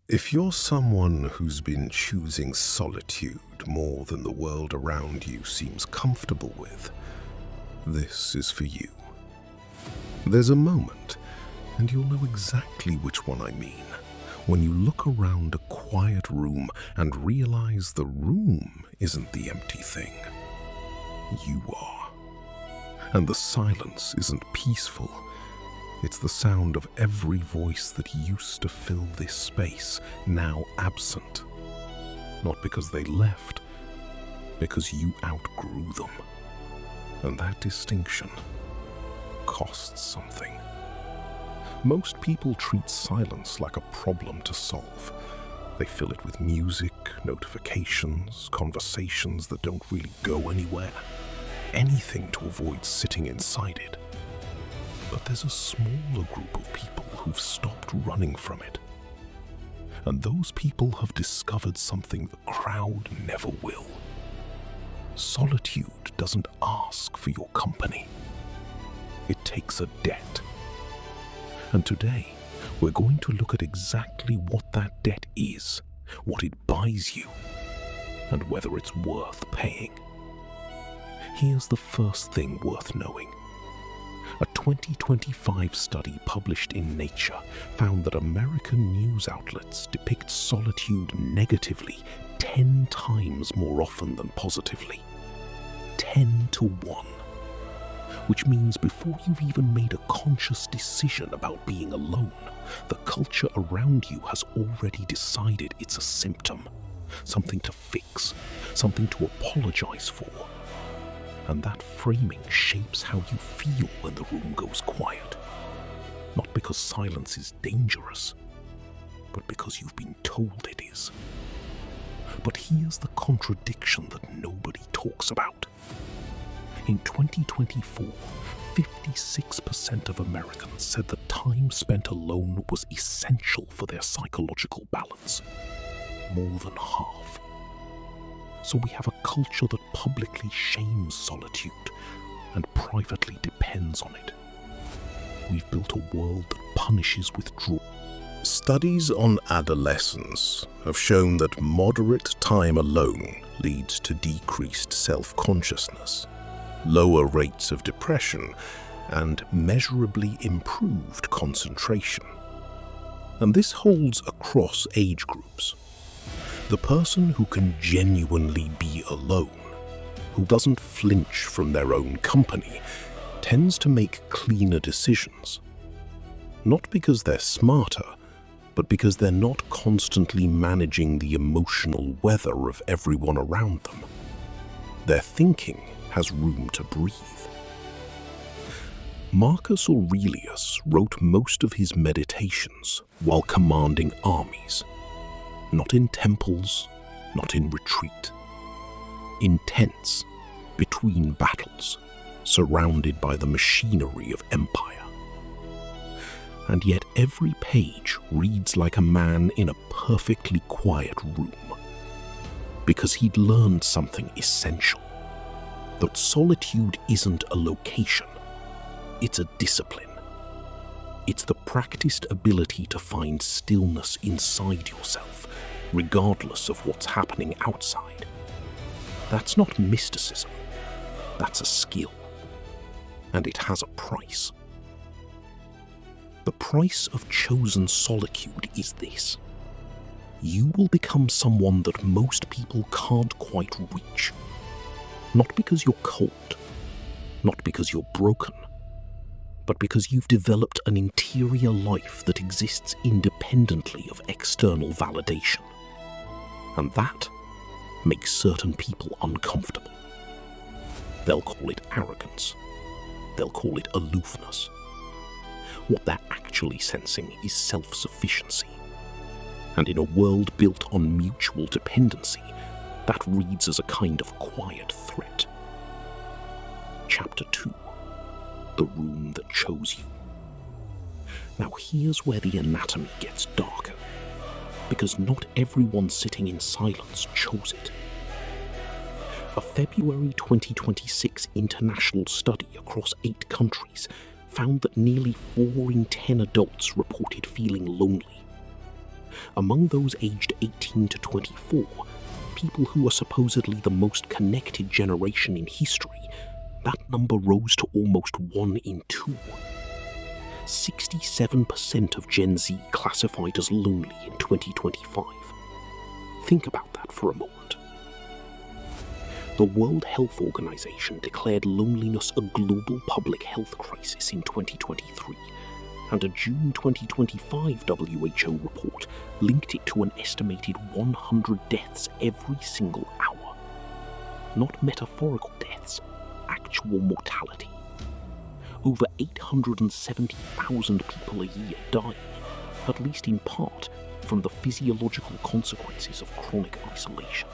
If you're someone who's been choosing solitude more than the world around you seems comfortable with, this is for you. There's a moment, and you'll know exactly which one I mean, when you look around a quiet room and realize the room isn't the empty thing. You are. And the silence isn't peaceful. It's the sound of every voice that used to fill this space, now absent. Not because they left, because you outgrew them. And that distinction costs something. Most people treat silence like a problem to solve. They fill it with music, notifications, conversations that don't really go anywhere. Anything to avoid sitting inside it. But there's a smaller group of people who've stopped running from it. And those people have discovered something the crowd never will. Solitude doesn't ask for your company. It takes a debt. And today, we're going to look at exactly what that debt is, what it buys you, and whether it's worth paying. Here's the first thing worth knowing. A 2025 study published in Nature found that American news outlets depict solitude negatively 10 times more often than positively. 10 to 1. Which means before you've even made a conscious decision about being alone, the culture around you has already decided it's a symptom, something to fix, something to apologize for. And that framing shapes how you feel when the room goes quiet. Not because silence is dangerous, but because you've been told it is. But here's the contradiction that nobody talks about. In 2024, 56% of Americans said that time spent alone was essential for their psychological balance. More than half. So we have a culture that publicly shames solitude and privately depends on it. We've built a world that punishes withdrawal. Studies on adolescents have shown that moderate time alone leads to decreased self-consciousness, lower rates of depression, and measurably improved concentration. And this holds across age groups. The person who can genuinely be alone, who doesn't flinch from their own company, tends to make cleaner decisions. Not because they're smarter, but because they're not constantly managing the emotional weather of everyone around them. Their thinking has room to breathe. Marcus Aurelius wrote most of his meditations while commanding armies. Not in temples, not in retreat. In tents, between battles, surrounded by the machinery of empire. And yet every page reads like a man in a perfectly quiet room. Because he'd learned something essential. That solitude isn't a location, it's a discipline. It's the practiced ability to find stillness inside yourself, regardless of what's happening outside. That's not mysticism, that's a skill. And it has a price. The price of chosen solitude is this. You will become someone that most people can't quite reach. Not because you're cold, not because you're broken, but because you've developed an interior life that exists independently of external validation. And that makes certain people uncomfortable. They'll call it arrogance. They'll call it aloofness. What they're actually sensing is self-sufficiency. And in a world built on mutual dependency, that reads as a kind of quiet threat. Chapter 2. The Room That Chose You. Now here's where the anatomy gets darker, because not everyone sitting in silence chose it. A February 2026 international study across 8 countries found that nearly 4 in 10 adults reported feeling lonely. Among those aged 18 to 24, people who are supposedly the most connected generation in history, that number rose to almost 1 in 2. 67% of Gen Z classified as lonely in 2025. Think about that for a moment. The World Health Organization declared loneliness a global public health crisis in 2023, and a June 2025 WHO report linked it to an estimated 100 deaths every single hour. Not metaphorical deaths, actual mortality. Over 870,000 people a year dying, at least in part, from the physiological consequences of chronic isolation.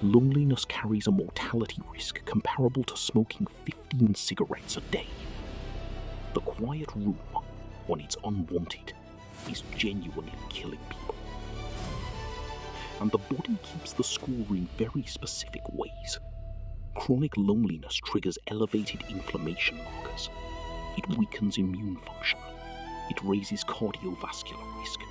Loneliness carries a mortality risk comparable to smoking 15 cigarettes a day. The quiet room, when it's unwanted, is genuinely killing people. And the body keeps the score in very specific ways. Chronic loneliness triggers elevated inflammation markers. It weakens immune function. It raises cardiovascular risk.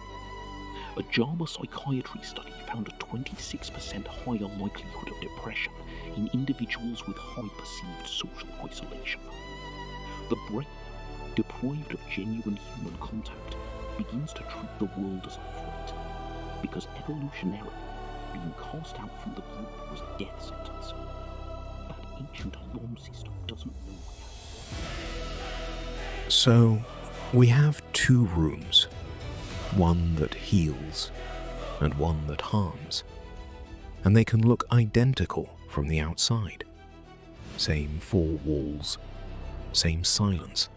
A JAMA Psychiatry study found a 26% higher likelihood of depression in individuals with high perceived social isolation. The brain, deprived of genuine human contact, begins to treat the world as a threat, because evolutionarily, being cast out from the group was a death sentence. That ancient alarm system doesn't know how. So, we have 2 rooms. One that heals, and one that harms. And they can look identical from the outside. Same 4 walls, same silence.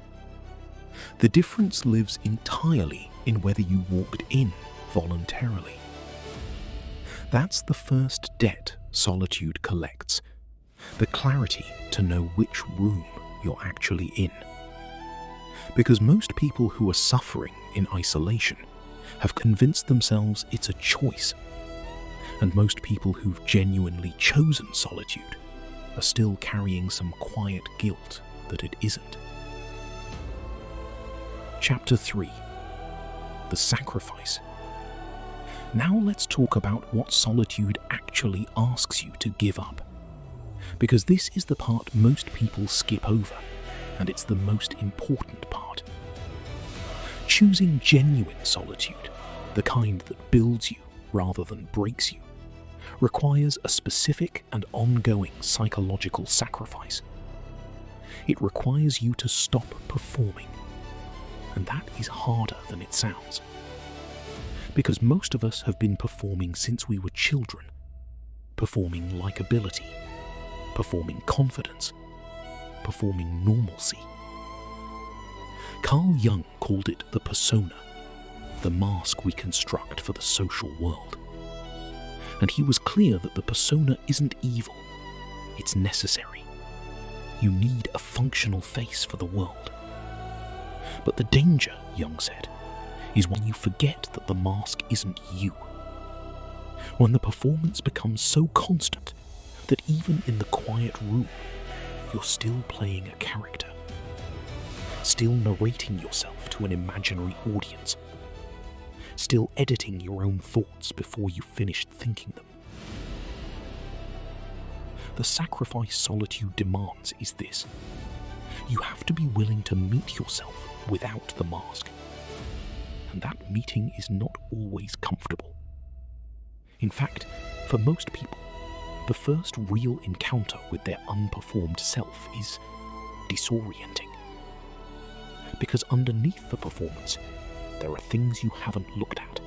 The difference lives entirely in whether you walked in voluntarily. That's the first debt solitude collects, the clarity to know which room you're actually in. Because most people who are suffering in isolation have convinced themselves it's a choice, and most people who've genuinely chosen solitude are still carrying some quiet guilt that it isn't. Chapter 3. The Sacrifice. Now let's talk about what solitude actually asks you to give up, because this is the part most people skip over, and it's the most important part. Choosing genuine solitude, the kind that builds you rather than breaks you, requires a specific and ongoing psychological sacrifice. It requires you to stop performing, and that is harder than it sounds. Because most of us have been performing since we were children, performing likability, performing confidence, performing normalcy. Carl Jung called it the persona, the mask we construct for the social world. And he was clear that the persona isn't evil, it's necessary. You need a functional face for the world. But the danger, Jung said, is when you forget that the mask isn't you. When the performance becomes so constant that even in the quiet room, you're still playing a character, still narrating yourself to an imaginary audience, still editing your own thoughts before you finished thinking them. The sacrifice solitude demands is this: you have to be willing to meet yourself without the mask. And that meeting is not always comfortable. In fact, for most people, the first real encounter with their unperformed self is disorienting. Because underneath the performance, there are things you haven't looked at.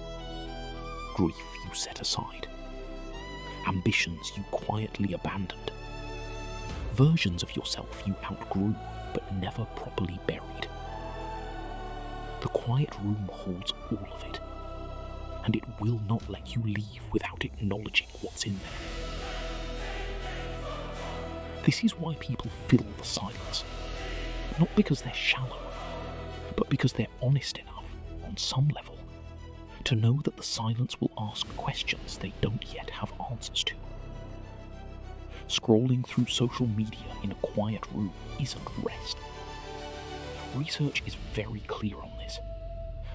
Grief you set aside. Ambitions you quietly abandoned. Versions of yourself you outgrew but never properly buried. The quiet room holds all of it, and it will not let you leave without acknowledging what's in there. This is why people fill the silence, not because they're shallow, but because they're honest enough, on some level, to know that the silence will ask questions they don't yet have answers to. Scrolling through social media in a quiet room isn't rest. Research is very clear on this,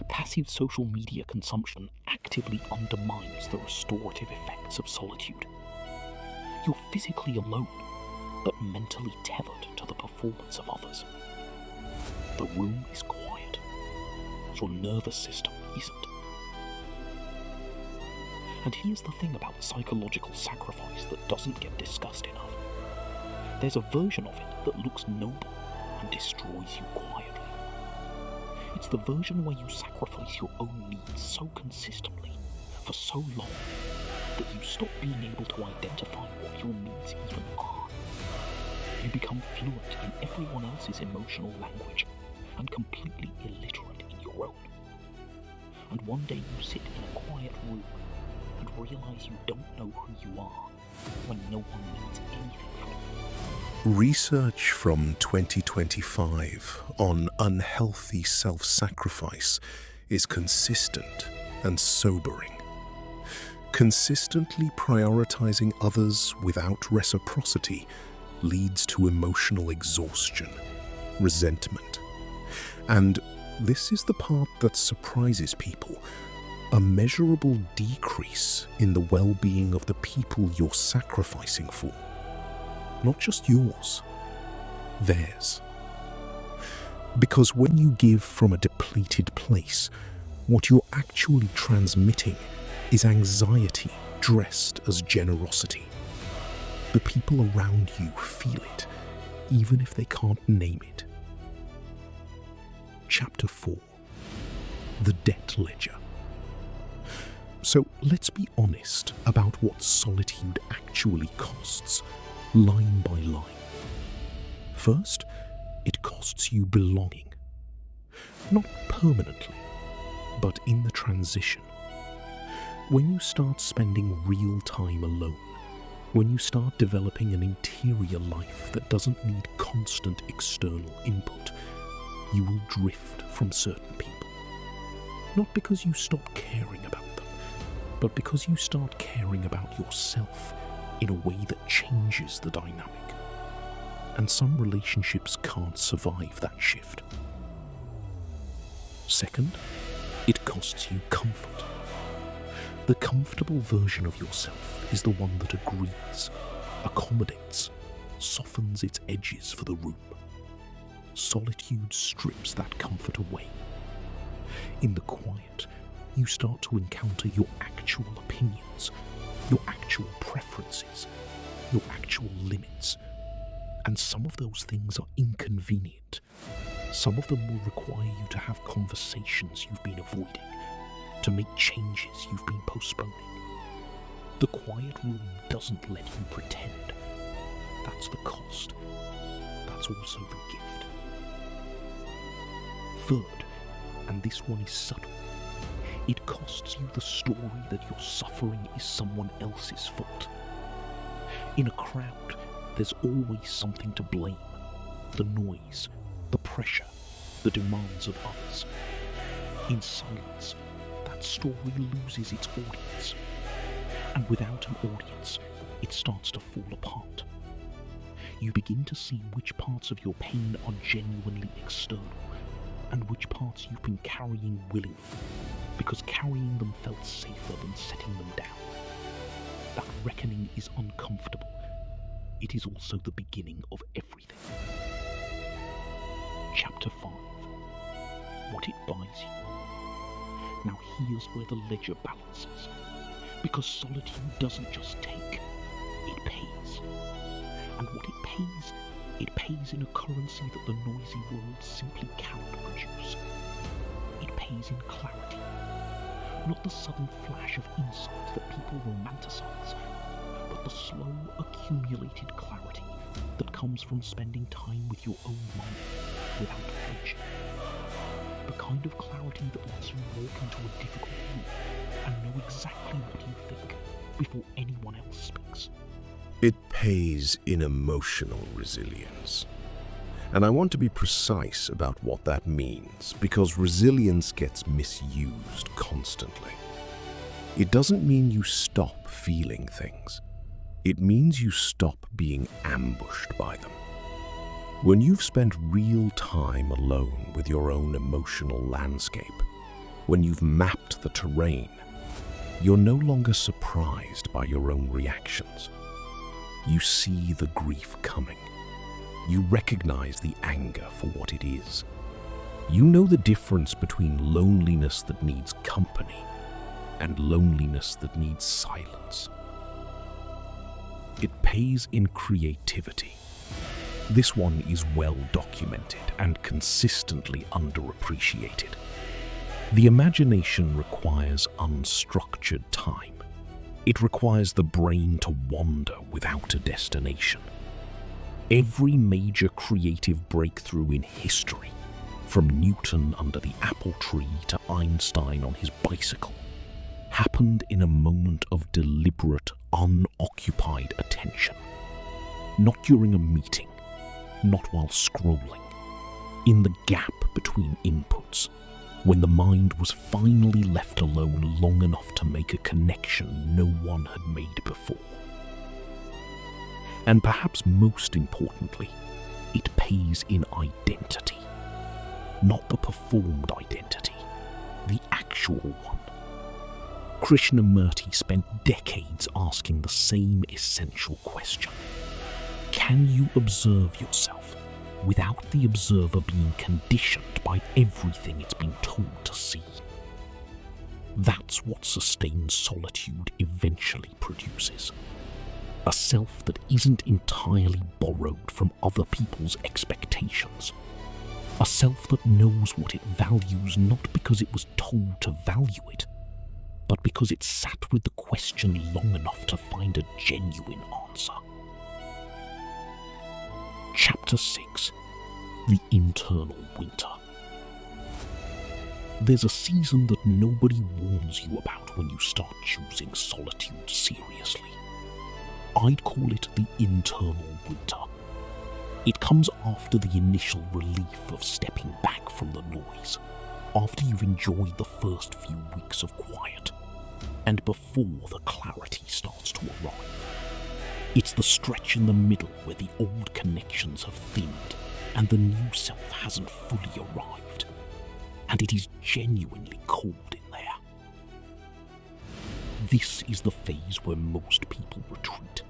Passive social media consumption actively undermines the restorative effects of solitude. You're physically alone, but mentally tethered to the performance of others. The room is quiet. Your nervous system isn't. And here's the thing about psychological sacrifice that doesn't get discussed enough. There's a version of it that looks noble and destroys you quietly. It's the version where you sacrifice your own needs so consistently, for so long, that you stop being able to identify what your needs even are. You become fluent in everyone else's emotional language and completely illiterate in your own. And one day you sit in a quiet room and realize you don't know who you are when no one needs anything from you. Research from 2025 on unhealthy self-sacrifice is consistent and sobering. Consistently prioritizing others without reciprocity leads to emotional exhaustion, resentment, and this is the part that surprises people, a measurable decrease in the well-being of the people you're sacrificing for. Not just yours, theirs. Because when you give from a depleted place, what you're actually transmitting is anxiety dressed as generosity. The people around you feel it, even if they can't name it. Chapter 4. The Debt Ledger. So let's be honest about what solitude actually costs, line by line. First, it costs you belonging. Not permanently, but in the transition. When you start spending real time alone, when you start developing an interior life that doesn't need constant external input, you will drift from certain people. Not because you stop caring about them, but because you start caring about yourself in a way that changes the dynamic. And some relationships can't survive that shift. Second, it costs you comfort. The comfortable version of yourself is the one that agrees, accommodates, softens its edges for the room. Solitude strips that comfort away. In the quiet, you start to encounter your actual opinions, your actual preferences, your actual limits. And some of those things are inconvenient. Some of them will require you to have conversations you've been avoiding, to make changes you've been postponing. The quiet room doesn't let you pretend. That's the cost. That's also the gift. Third, and this one is subtle, it costs you the story that your suffering is someone else's fault. In a crowd, there's always something to blame. The noise, the pressure, the demands of others. In silence, that story loses its audience. And without an audience, it starts to fall apart. You begin to see which parts of your pain are genuinely external, and which parts you've been carrying willingly, because carrying them felt safer than setting them down. That reckoning is uncomfortable. It is also the beginning of everything. Chapter 5. What it buys you. Now here's where the ledger balances. Because solitude doesn't just take, it pays. And what it pays in a currency that the noisy world simply cannot produce. It pays in clarity. Not the sudden flash of insight that people romanticize, but the slow, accumulated clarity that comes from spending time with your own mind without flinching. The kind of clarity that lets you walk into a difficult room and know exactly what you think before anyone else speaks. It pays in emotional resilience. And I want to be precise about what that means, because resilience gets misused constantly. It doesn't mean you stop feeling things. It means you stop being ambushed by them. When you've spent real time alone with your own emotional landscape, When you've mapped the terrain, you're no longer surprised by your own reactions. You see the grief coming. You recognize the anger for what it is. You know the difference between loneliness that needs company and loneliness that needs silence. It pays in creativity. This one is well documented and consistently underappreciated. The imagination requires unstructured time. It requires the brain to wander without a destination. Every major creative breakthrough in history, from Newton under the apple tree to Einstein on his bicycle, happened in a moment of deliberate, unoccupied attention. Not during a meeting, not while scrolling. In the gap between inputs, when the mind was finally left alone long enough to make a connection no one had made before. And perhaps most importantly, it pays in identity. Not the performed identity, the actual one. Krishnamurti spent decades asking the same essential question. Can you observe yourself without the observer being conditioned by everything it's been told to see? That's what sustained solitude eventually produces. A self that isn't entirely borrowed from other people's expectations. A self that knows what it values not because it was told to value it, but because it sat with the question long enough to find a genuine answer. Chapter 6. The Internal Winter. There's a season that nobody warns you about when you start choosing solitude seriously. I'd call it the internal winter. It comes after the initial relief of stepping back from the noise, after you've enjoyed the first few weeks of quiet, and before the clarity starts to arrive. It's the stretch in the middle where the old connections have thinned and the new self hasn't fully arrived, and it is genuinely cold in there. This is the phase where most people retreat.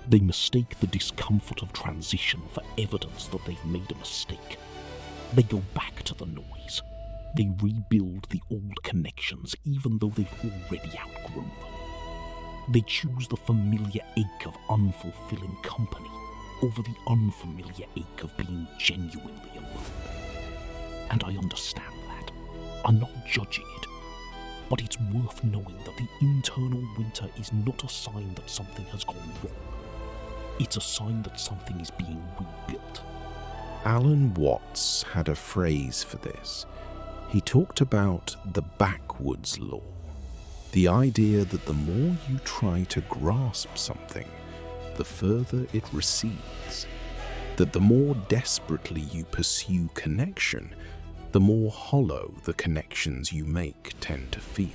They mistake the discomfort of transition for evidence that they've made a mistake. They go back to the noise. They rebuild the old connections even though they've already outgrown them. They choose the familiar ache of unfulfilling company over the unfamiliar ache of being genuinely alone. And I understand that. I'm not judging it. But it's worth knowing that the internal winter is not a sign that something has gone wrong. It's a sign that something is being rebuilt. Alan Watts had a phrase for this. He talked about the backwoods law, the idea that the more you try to grasp something, the further it recedes, that the more desperately you pursue connection, the more hollow the connections you make tend to feel.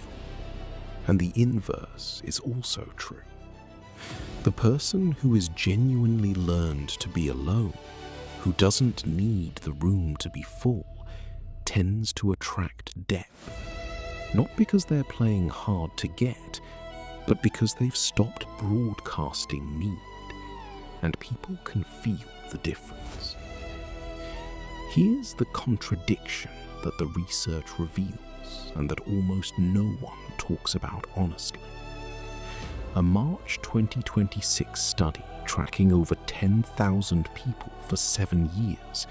And the inverse is also true. The person who has genuinely learned to be alone, who doesn't need the room to be full, tends to attract depth. Not because they're playing hard to get, but because they've stopped broadcasting need, and people can feel the difference. Here's the contradiction that the research reveals and that almost no one talks about honestly. A March 2026 study tracking over 10,000 people for 7 years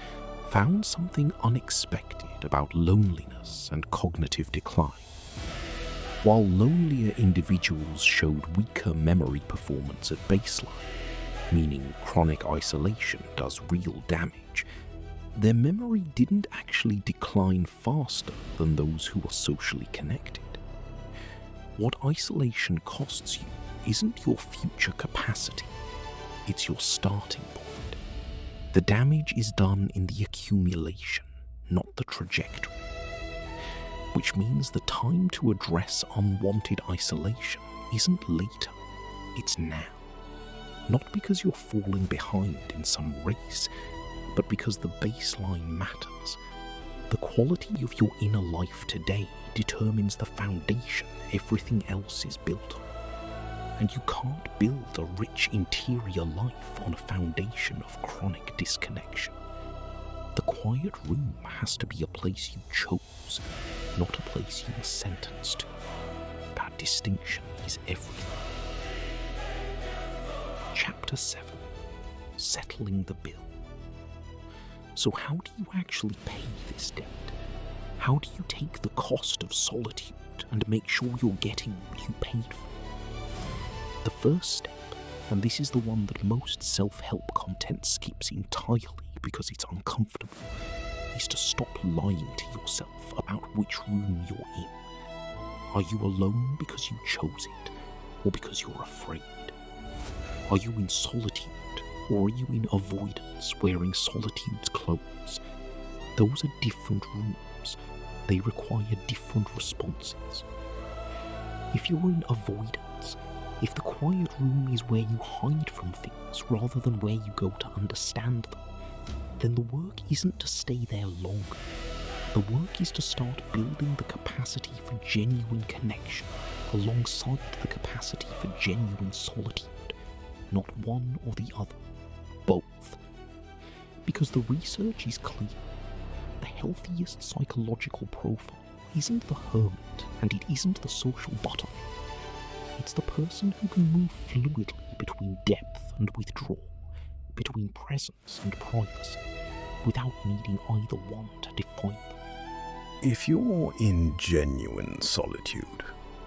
found something unexpected about loneliness and cognitive decline. While lonelier individuals showed weaker memory performance at baseline, meaning chronic isolation does real damage, their memory didn't actually decline faster than those who are socially connected. What isolation costs you isn't your future capacity, it's your starting point. The damage is done in the accumulation, not the trajectory. Which means the time to address unwanted isolation isn't later, it's now. Not because you're falling behind in some race, but because the baseline matters. The quality of your inner life today determines the foundation everything else is built on. And you can't build a rich interior life on a foundation of chronic disconnection. The quiet room has to be a place you chose, not a place you were sentenced to. That distinction is everything. Chapter 7. Settling the bill. So how do you actually pay this debt? How do you take the cost of solitude and make sure you're getting what you paid for? The first step, and this is the one that most self-help content skips entirely because it's uncomfortable, is to stop lying to yourself about which room you're in. Are you alone because you chose it, or because you're afraid? Are you in solitude, or are you in avoidance, wearing solitude's clothes? Those are different rooms. They require different responses. If you're in avoidance, if the quiet room is where you hide from things rather than where you go to understand them, then the work isn't to stay there longer. The work is to start building the capacity for genuine connection alongside the capacity for genuine solitude. Not one or the other, both. Because the research is clear. The healthiest psychological profile isn't the hermit, and it isn't the social butterfly. It's the person who can move fluidly between depth and withdrawal, between presence and privacy, without needing either one to define them. If you're in genuine solitude,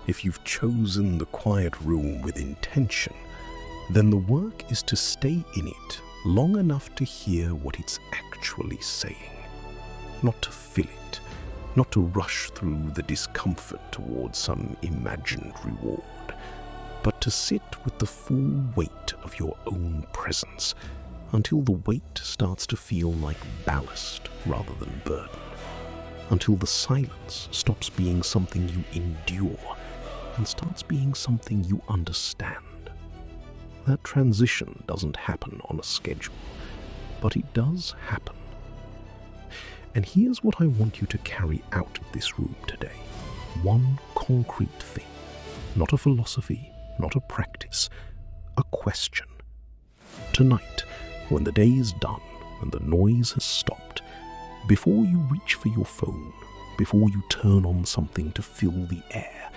if you've chosen the quiet room with intention, then the work is to stay in it long enough to hear what it's actually saying. Not to fill it, not to rush through the discomfort towards some imagined reward, but to sit with the full weight of your own presence until the weight starts to feel like ballast rather than burden, until the silence stops being something you endure and starts being something you understand. That transition doesn't happen on a schedule, but it does happen. And here's what I want you to carry out of this room today. One concrete thing, not a philosophy, not a practice, a question. Tonight, when the day is done and the noise has stopped, before you reach for your phone, before you turn on something to fill the air,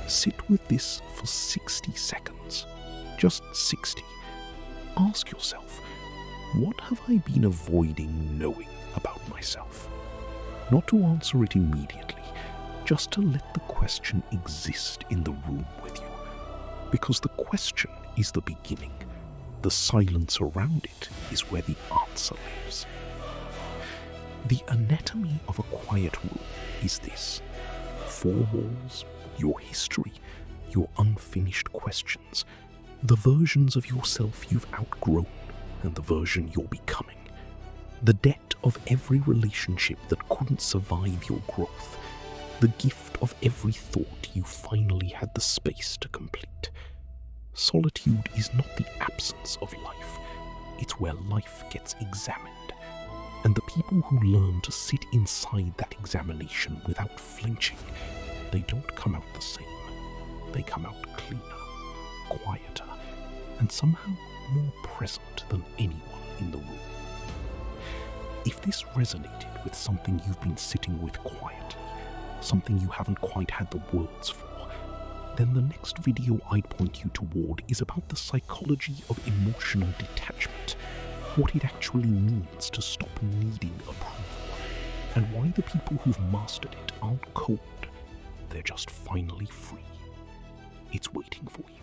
sit with this for 60 seconds. Just 60. Ask yourself, what have I been avoiding knowing about myself? Not to answer it immediately, just to let the question exist in the room with you. Because the question is the beginning. The silence around it is where the answer lives. The anatomy of a quiet room is this: 4 walls, your history, your unfinished questions, the versions of yourself you've outgrown, and the version you're becoming. The debt of every relationship that couldn't survive your growth. The gift of every thought you finally had the space to complete. Solitude is not the absence of life. It's where life gets examined. And the people who learn to sit inside that examination without flinching, they don't come out the same. They come out cleaner, quieter, and somehow more present than anyone in the room. If this resonated with something you've been sitting with quietly, something you haven't quite had the words for, then the next video I'd point you toward is about the psychology of emotional detachment, what it actually means to stop needing approval, and why the people who've mastered it aren't cold, they're just finally free. It's waiting for you.